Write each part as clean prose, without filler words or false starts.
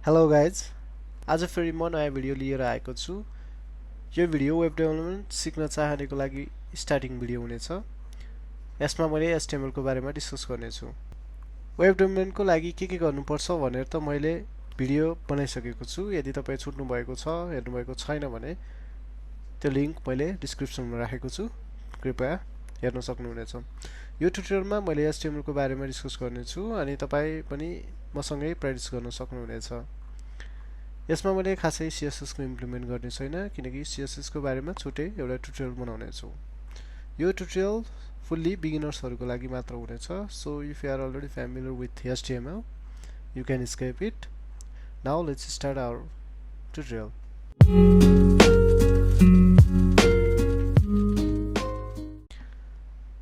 Hello guys आज फेरि म नयाँ भिडियो लिएर आएको छु। यो भिडियो वेब डेभलपमेन्ट सिक्न चाहनेको लागि स्टार्टिङ भिडियो हुनेछ। यसमा मैले HTML को बारेमा डिस्कस गर्नेछु। वेब डेभलपमेन्टको लागि के गर्नुपर्छ भनेर त मैले भिडियो बनाइसकेको छु। यदि तपाई छुट्नु भएको छ, हेर्नु भएको छैन भने त्यो लिंक मैले डिस्क्रिप्सनमा राखेको छु, कृपया हेर्न सक्नुहुनेछ। यो ट्युटोरियलमा मैले HTML को बारेमा डिस्कस गर्नेछु अनि तपाई पनि मसँगै प्र्याक्टिस गर्न सक्नुहुनेछ। यसमा मैले खासै CSS को इम्प्लिमेन्ट गर्ने छैन किनकि CSS को बारेमा छुट्टै एउटा ट्युटोरियल बनाउने छु। यो ट्युटोरियल फुल्ली बिगिनर्सहरुको लागि मात्र हुनेछ। So if you are already familiar with HTML, you can skip it. Now let's start our tutorial.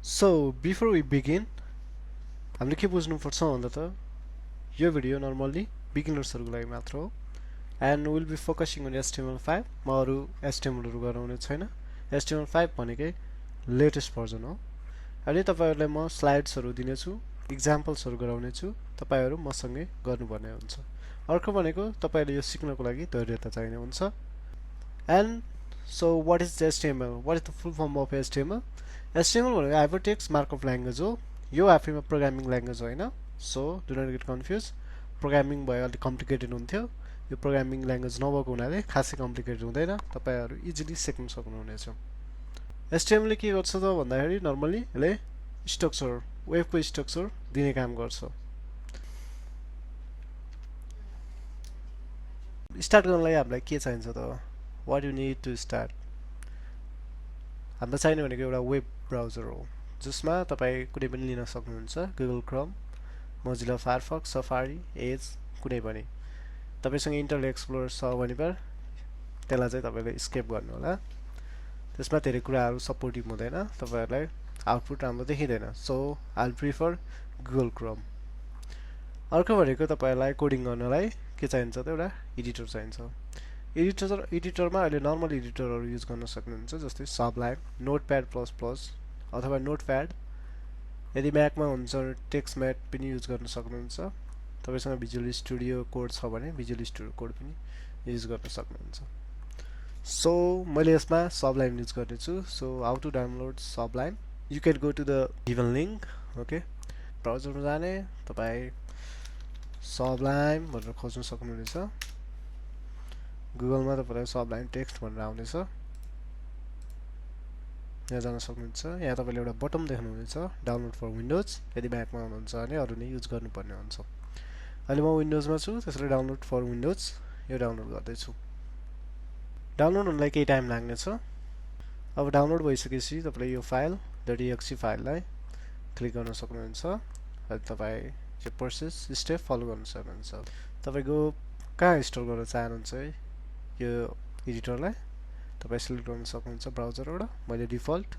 So before we begin, हामीले के बुझ्नुपर्छ भन्दा त यो भिडियो नर्मली बिगिनर्सहरुको लागि मात्र हो। And we'll be focusing on HTML5. म अरु HTML हरु गराउने छैन। HTML5 भनेकै लेटेस्ट भर्जन हो। अनि तपाईहरुलाई म स्लाइड्सहरु दिने छु, एक्जाम्पल्सहरु गराउने छु। तपाईहरु मसँगै गर्नुपर्ने हुन्छ। अर्को भनेको तपाईले यो सिक्नको लागि धैर्यता चाहिने हुन्छ। And so what is HTML? What is the full form of HTML? HTML भनेको हाइपरटेक्स्ट मार्कअप ल्याङ्ग्वेज हो। यो आफैमा प्रोग्रामिङ ल्याङ्ग्वेज होइन। So do not get confused. Programming भए अलि कम्प्लिकेटेड हुन्थ्यो। यो प्रोग्रामिङ ल्याङ्ग्वेज नभएको हुनाले खासै कम्प्लिकेटेड हुँदैन। तपाईहरु इजिली सिक्न सक्नुहुनेछ। HTML ले के गर्छ त भन्दाखेरि नर्मली यसले स्ट्रक्चर, वेबको स्ट्रक्चर दिने काम गर्छ। स्टार्ट गर्नलाई हामीलाई के चाहिन्छ त? What you need to start? हामीलाई चाहिने भनेको एउटा वेब ब्राउजर हो जसमा तपाई कुनै पनि लिन सक्नुहुन्छ। Google Chrome, Mozilla Firefox, Safari, Edge कुनै पनि। तपाईसँग इन्टरनेट एक्सप्लोरर छ भने पर त्यसलाई चाहिँ तपाईले स्केप गर्नु होला। त्यसमा धेरै कुराहरु सपोर्टिभ हुँदैन, तपाईहरुलाई आउटपुट राम्रो देखिदैन। So I'll prefer Google Chrome. अर्को भनेको तपाईहरुलाई कोडिङ गर्नलाई के चाहिन्छ त एउटा एडिटर चाहिन्छ। एडिटरमा अहिले नर्मल एडिटरहरु युज गर्न सक्नुहुन्छ जस्तै Sublime, Notepad++ अथवा Notepad। यदि म्याकमा हुन्छ टेक्स्टमेट पनि युज गर्न सक्नुहुन्छ। तपाईसँग भिजुअल स्टुडियो कोड छ भने भिजुअल स्टुडियो कोड पनि युज गर्न सक्नुहुन्छ। सो मैले यसमा Sublime युज गर्ने छु। So how to download Sublime? You can go to the given link. Okay, ब्राउजरमा जाने तपाई Sublime भनेर खोज्न सक्नुहुनेछ। गुगलमा तपाईलाई Sublime टेक्स्ट भनेर आउनेछ। यहाँ जान सक्नुहुन्छ। यहाँ तपाईले एउटा बटन देख्नुहुनेछ, डाउनलोड फर विन्डोज। यदि म्याकमा हुनुहुन्छ भने अरु नै युज गर्नुपर्ने हुन्छ। अहिले म विन्डोजमा छु, त्यसैले डाउनलोड फर विन्डोज यो डाउनलोड गर्दै छु। डाउनलोड हुनलाई केही टाइम लाग्ने छ। अब डाउनलोड भइसकेपछि तपाईले यो फाइल .exe फाइललाई क्लिक गर्न सक्नुहुन्छ। अनि तपाई यो प्रोसेस स्टेप फलो गर्न सक्नुहुन्छ। तपाईको कहाँ इन्स्टल गर्न चाहनुहुन्छ यो एडिटरलाई तपाई सिलेक्ट गर्न सक्नुहुन्छ ब्राउजरबाट। मैले डिफल्ट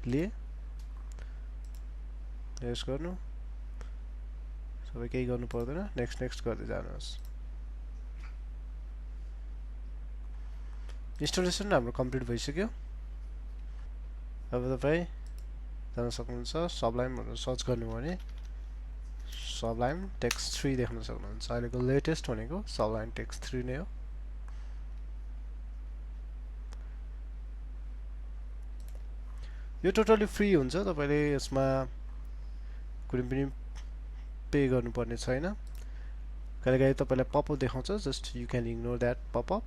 लिए यस गर्नु। सबै केही गर्नु पर्दैन, नेक्स्ट गर्दै जानुहोस्। इन्स्टलेसन हाम्रो कम्प्लिट भइसक्यो। अब तपाई जान सक्नुहुन्छ Sublime भनेर सर्च गर्नु भने Sublime टेक्स्ट 3 देख्न सक्नुहुन्छ। अहिलेको लेटेस्ट भनेको Sublime टेक्स्ट 3 नै हो। यो टोटली फ्री हुन्छ। तपाईले यसमा कुनै पनि पे गर्नुपर्ने छैन। कहिलेकाहीँ तपाईलाई पपअप देखाउँछ, just you can ignore that pop-up.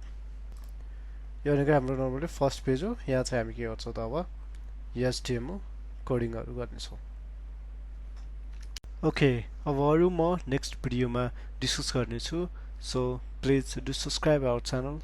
यो भनेको हाम्रो नर्मली फर्स्ट पेज हो। यहाँ चाहिँ हामी के गर्छौं त अब HTML कोडिङहरु गर्नेछौं। ओके, अब अरु म नेक्स्ट भिडियोमा डिस्कस गर्ने छु। So please do subscribe our channel